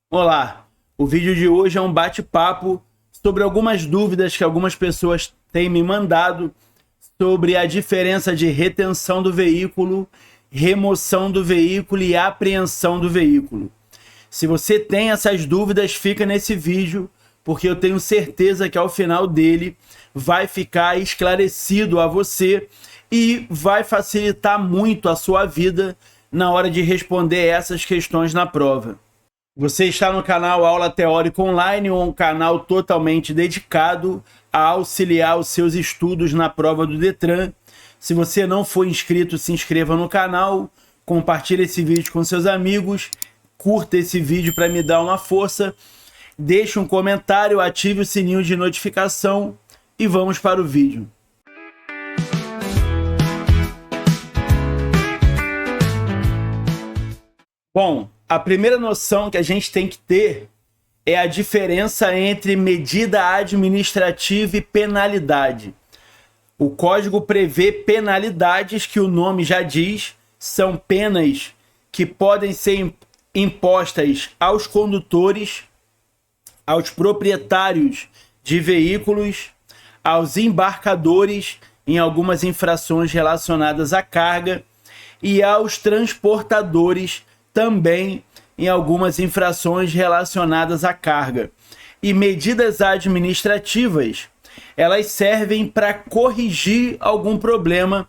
Olá, o vídeo de hoje é um bate-papo sobre algumas dúvidas que algumas pessoas têm me mandado sobre a diferença de retenção do veículo, remoção do veículo e apreensão do veículo. Se você tem essas dúvidas, fica nesse vídeo, porque eu tenho certeza que ao final dele vai ficar esclarecido a você e vai facilitar muito a sua vida na hora de responder essas questões na prova. Você está no canal Aula Teórica Online, um canal totalmente dedicado a auxiliar os seus estudos na prova do Detran. Se você não for inscrito, se inscreva no canal, compartilhe esse vídeo com seus amigos, curta esse vídeo para me dar uma força, deixe um comentário, ative o sininho de notificação e vamos para o vídeo. Bom, a primeira noção que a gente tem que ter é a diferença entre medida administrativa e penalidade. O Código prevê penalidades que o nome já diz, são penas que podem ser impostas aos condutores, aos proprietários de veículos, aos embarcadores em algumas infrações relacionadas à carga e aos transportadores também em algumas infrações relacionadas à carga. E medidas administrativas, elas servem para corrigir algum problema,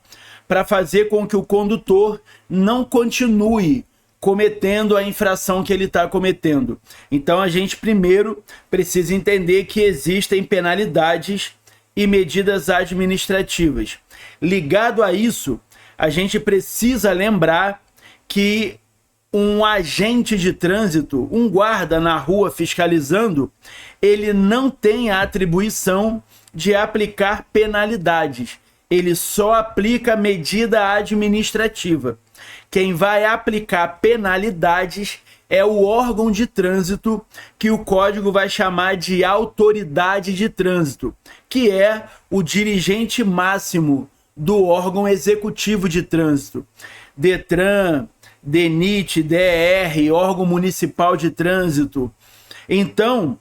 para fazer com que o condutor não continue cometendo a infração que ele está cometendo. Então a gente primeiro precisa entender que existem penalidades e medidas administrativas. Ligado a isso, a gente precisa lembrar que um agente de trânsito, um guarda na rua fiscalizando, ele não tem a atribuição de aplicar penalidades. Ele só aplica medida administrativa. Quem vai aplicar penalidades é o órgão de trânsito, que o código vai chamar de autoridade de trânsito, que é o dirigente máximo do órgão executivo de trânsito. Detran, DENIT, DR, órgão municipal de trânsito. Então,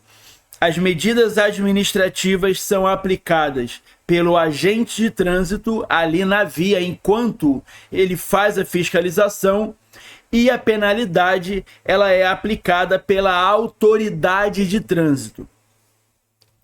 as medidas administrativas são aplicadas pelo agente de trânsito ali na via enquanto ele faz a fiscalização, e a penalidade ela é aplicada pela autoridade de trânsito.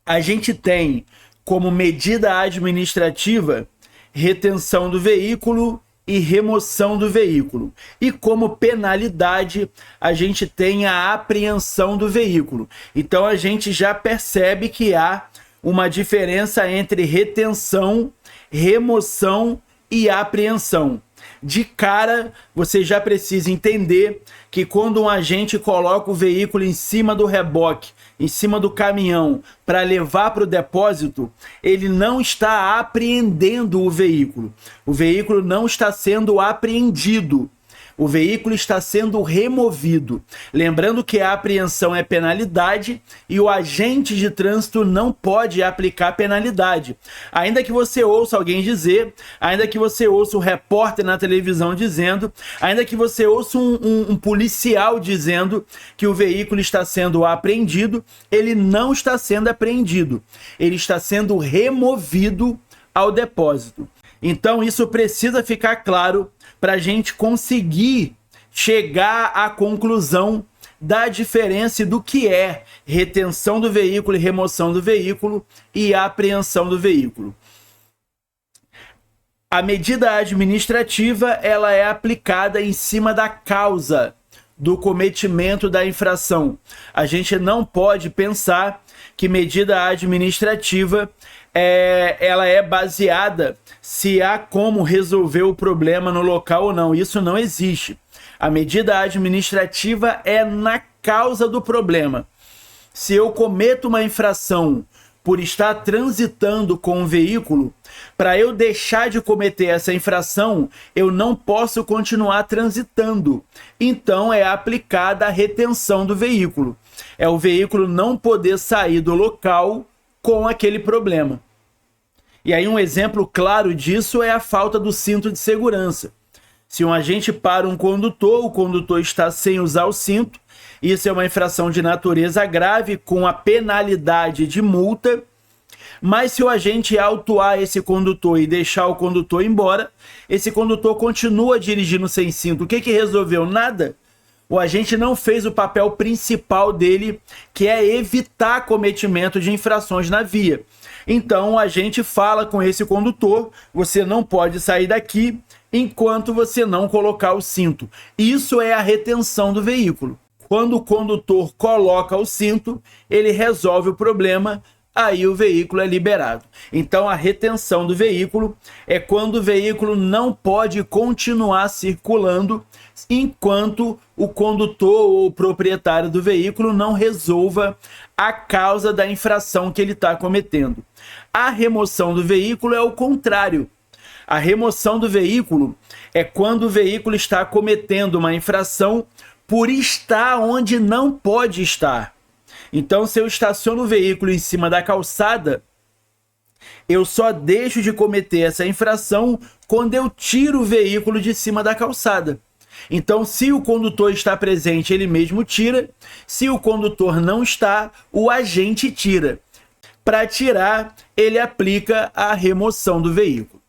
A gente tem como medida administrativa retenção do veículo e remoção do veículo. E como penalidade, a gente tem a apreensão do veículo. Então a gente já percebe que há uma diferença entre retenção, remoção e apreensão. De cara, você já precisa entender que quando um agente coloca o veículo em cima do reboque, em cima do caminhão, para levar para o depósito, ele não está apreendendo o veículo. O veículo não está sendo apreendido. O veículo está sendo removido. Lembrando que a apreensão é penalidade e o agente de trânsito não pode aplicar penalidade. Ainda que você ouça alguém dizer, ainda que você ouça o repórter na televisão dizendo, ainda que você ouça um policial dizendo que o veículo está sendo apreendido, ele não está sendo apreendido. Ele está sendo removido ao depósito. Então isso precisa ficar claro para a gente conseguir chegar à conclusão da diferença do que é retenção do veículo e remoção do veículo e apreensão do veículo. A medida administrativa ela é aplicada em cima da causa do cometimento da infração. A gente não pode pensar que medida administrativa ela é baseada se há como resolver o problema no local ou não. Isso não existe. A medida administrativa é na causa do problema. Se eu cometo uma infração por estar transitando com um veículo, para eu deixar de cometer essa infração, eu não posso continuar transitando. Então é aplicada a retenção do veículo. É o veículo não poder sair do local com aquele problema. E aí um exemplo claro disso é a falta do cinto de segurança. Se um agente para um condutor, o condutor está sem usar o cinto, Isso é uma infração de natureza grave com a penalidade de multa. Mas se o agente autuar esse condutor e deixar o condutor embora, esse condutor continua dirigindo sem cinto. O que resolveu? Nada. O agente não fez o papel principal dele, que é evitar cometimento de infrações na via. Então o agente fala com esse condutor: você não pode sair daqui enquanto você não colocar o cinto. Isso é a retenção do veículo. Quando o condutor coloca o cinto, ele resolve o problema, aí o veículo é liberado. Então a retenção do veículo é quando o veículo não pode continuar circulando enquanto o condutor ou o proprietário do veículo não resolva a causa da infração que ele está cometendo. A remoção do veículo é o contrário. A remoção do veículo é quando o veículo está cometendo uma infração por estar onde não pode estar. Então, se eu estaciono o veículo em cima da calçada, eu só deixo de cometer essa infração quando eu tiro o veículo de cima da calçada. Então, se o condutor está presente, ele mesmo tira. Se o condutor não está, o agente tira. Para tirar, ele aplica a remoção do veículo.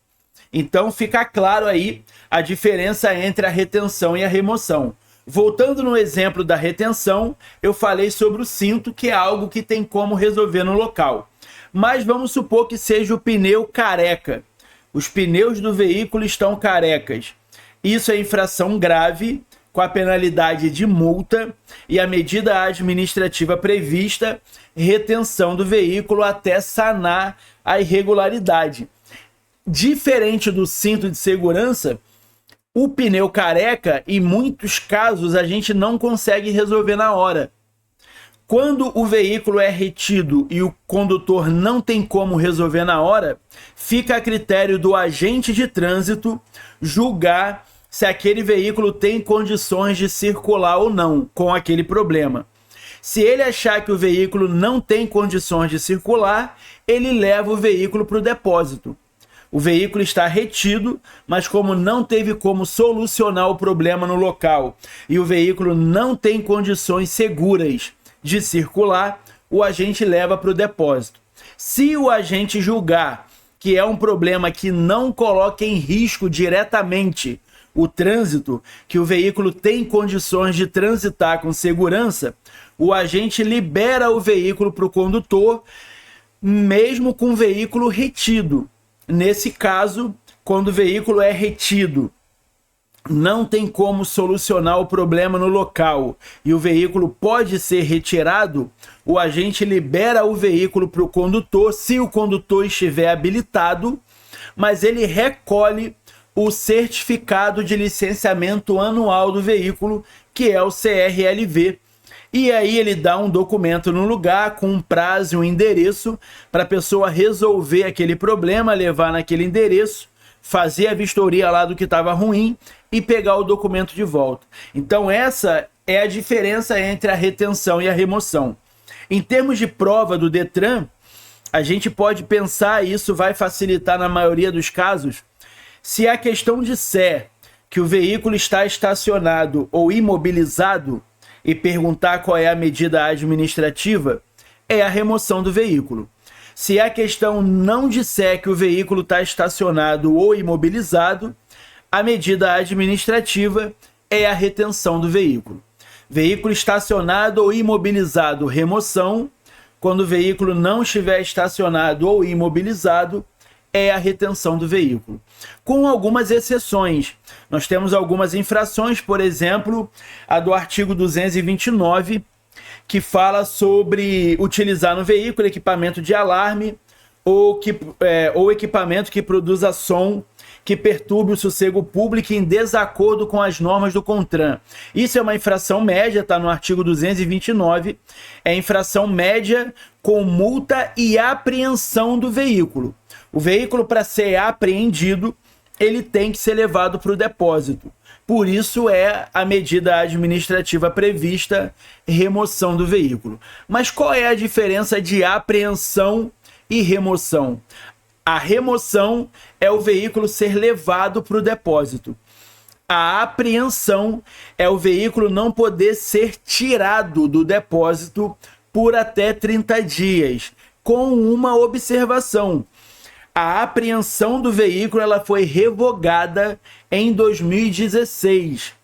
Então, fica claro aí a diferença entre a retenção e a remoção. Voltando no exemplo da retenção, eu falei sobre o cinto, que é algo que tem como resolver no local. Mas vamos supor que seja o pneu careca. Os pneus do veículo estão carecas. Isso é infração grave, com a penalidade de multa e a medida administrativa prevista, retenção do veículo até sanar a irregularidade. Diferente do cinto de segurança, o pneu careca, em muitos casos, a gente não consegue resolver na hora. Quando o veículo é retido e o condutor não tem como resolver na hora, fica a critério do agente de trânsito julgar se aquele veículo tem condições de circular ou não com aquele problema. Se ele achar que o veículo não tem condições de circular, ele leva o veículo para o depósito. O veículo está retido, mas como não teve como solucionar o problema no local e o veículo não tem condições seguras de circular, o agente leva para o depósito. Se o agente julgar que é um problema que não coloca em risco diretamente o trânsito, que o veículo tem condições de transitar com segurança, o agente libera o veículo para o condutor, mesmo com o veículo retido. Nesse caso, quando o veículo é retido, não tem como solucionar o problema no local e o veículo pode ser retirado, o agente libera o veículo para o condutor, se o condutor estiver habilitado, mas ele recolhe o certificado de licenciamento anual do veículo, que é o CRLV. E aí ele dá um documento no lugar com um prazo e um endereço para a pessoa resolver aquele problema, levar naquele endereço, fazer a vistoria lá do que estava ruim e pegar o documento de volta. Então essa é a diferença entre a retenção e a remoção. Em termos de prova do Detran, a gente pode pensar, e isso vai facilitar na maioria dos casos, se a questão disser que o veículo está estacionado ou imobilizado e perguntar qual é a medida administrativa, é a remoção do veículo. Se a questão não disser que o veículo está estacionado ou imobilizado, a medida administrativa é a retenção do veículo. Veículo estacionado ou imobilizado, remoção. Quando o veículo não estiver estacionado ou imobilizado, é a retenção do veículo. Com algumas exceções. Nós temos algumas infrações, por exemplo, a do artigo 229, que fala sobre utilizar no veículo equipamento de alarme ou equipamento que produza som que perturbe o sossego público em desacordo com as normas do CONTRAN. Isso é uma infração média, está no artigo 229, é infração média com multa e apreensão do veículo. O veículo, para ser apreendido, ele tem que ser levado para o depósito. Por isso é a medida administrativa prevista, remoção do veículo. Mas qual é a diferença de apreensão e remoção? A remoção é o veículo ser levado para o depósito. A apreensão é o veículo não poder ser tirado do depósito por até 30 dias, com uma observação. A apreensão do veículo ela foi revogada em 2016.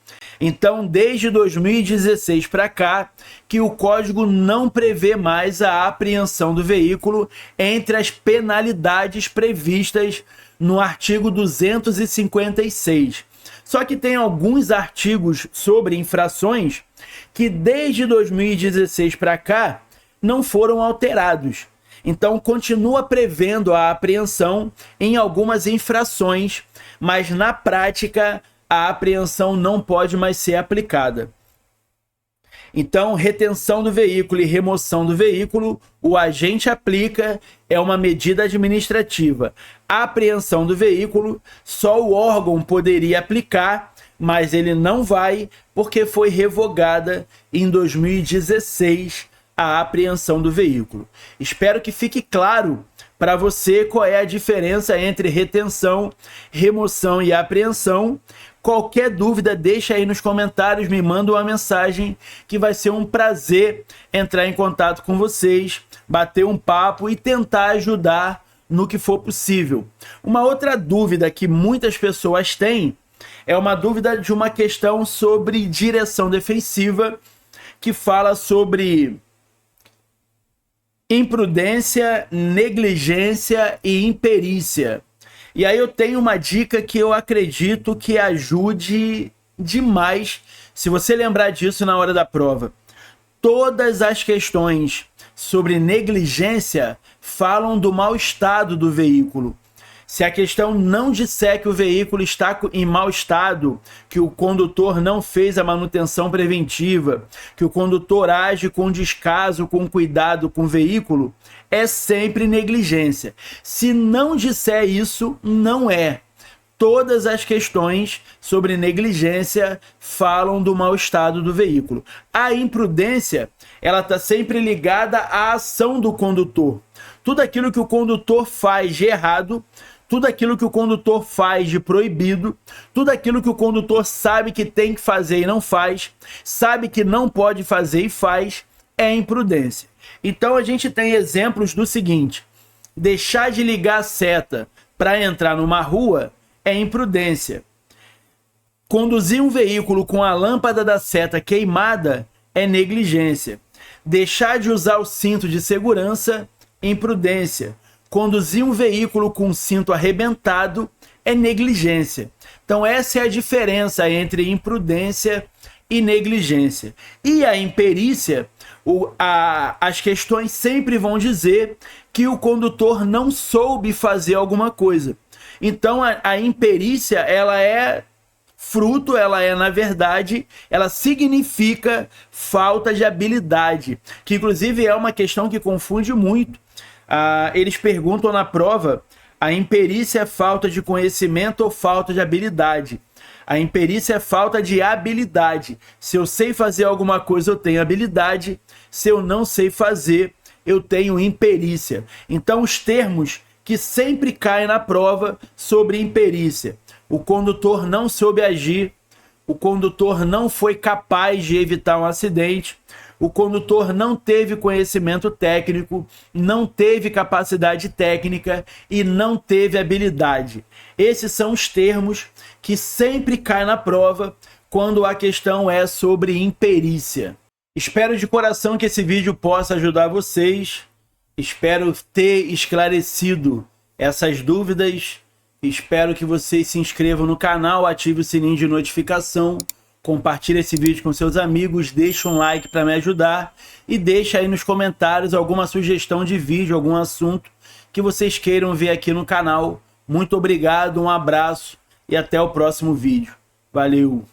Então, desde 2016 para cá, que o código não prevê mais a apreensão do veículo entre as penalidades previstas no artigo 256. Só que tem alguns artigos sobre infrações que desde 2016 para cá não foram alterados. Então, continua prevendo a apreensão em algumas infrações, mas na prática a apreensão não pode mais ser aplicada. Então, retenção do veículo e remoção do veículo, o agente aplica, é uma medida administrativa. A apreensão do veículo, só o órgão poderia aplicar, mas ele não vai, porque foi revogada em 2016 a apreensão do veículo. Espero que fique claro para você qual é a diferença entre retenção, remoção e apreensão. Qualquer dúvida, deixa aí nos comentários, me manda uma mensagem, que vai ser um prazer entrar em contato com vocês, bater um papo e tentar ajudar no que for possível. Uma outra dúvida que muitas pessoas têm é uma dúvida de uma questão sobre direção defensiva, que fala sobre imprudência, negligência e imperícia. E aí eu tenho uma dica que eu acredito que ajude demais, se você lembrar disso na hora da prova. Todas as questões sobre negligência falam do mau estado do veículo. Se a questão não disser que o veículo está em mau estado, que o condutor não fez a manutenção preventiva, que o condutor age com descaso, com cuidado com o veículo, é sempre negligência. Se não disser isso, não é. Todas as questões sobre negligência falam do mau estado do veículo. A imprudência, ela está sempre ligada à ação do condutor. Tudo aquilo que o condutor faz de errado, tudo aquilo que o condutor faz de proibido, tudo aquilo que o condutor sabe que tem que fazer e não faz, sabe que não pode fazer e faz, é imprudência. Então a gente tem exemplos do seguinte: deixar de ligar a seta para entrar numa rua é imprudência. Conduzir um veículo com a lâmpada da seta queimada é negligência. Deixar de usar o cinto de segurança, imprudência. Conduzir um veículo com o cinto arrebentado é negligência. Então essa é a diferença entre imprudência e negligência. E a imperícia, as questões sempre vão dizer que o condutor não soube fazer alguma coisa. Então a imperícia, ela é fruto, ela é, na verdade, ela significa falta de habilidade, que inclusive é uma questão que confunde muito. Eles perguntam na prova: a imperícia é falta de conhecimento ou falta de habilidade? A imperícia é falta de habilidade. Se eu sei fazer alguma coisa, eu tenho habilidade. Se eu não sei fazer, eu tenho imperícia. Então, os termos que sempre caem na prova sobre imperícia: o condutor não soube agir, o condutor não foi capaz de evitar um acidente, o condutor não teve conhecimento técnico, não teve capacidade técnica e não teve habilidade. Esses são os termos que sempre caem na prova quando a questão é sobre imperícia. Espero de coração que esse vídeo possa ajudar vocês. Espero ter esclarecido essas dúvidas. Espero que vocês se inscrevam no canal, ative o sininho de notificação, compartilhe esse vídeo com seus amigos, deixe um like para me ajudar e deixe aí nos comentários alguma sugestão de vídeo, algum assunto que vocês queiram ver aqui no canal. Muito obrigado, um abraço e até o próximo vídeo. Valeu!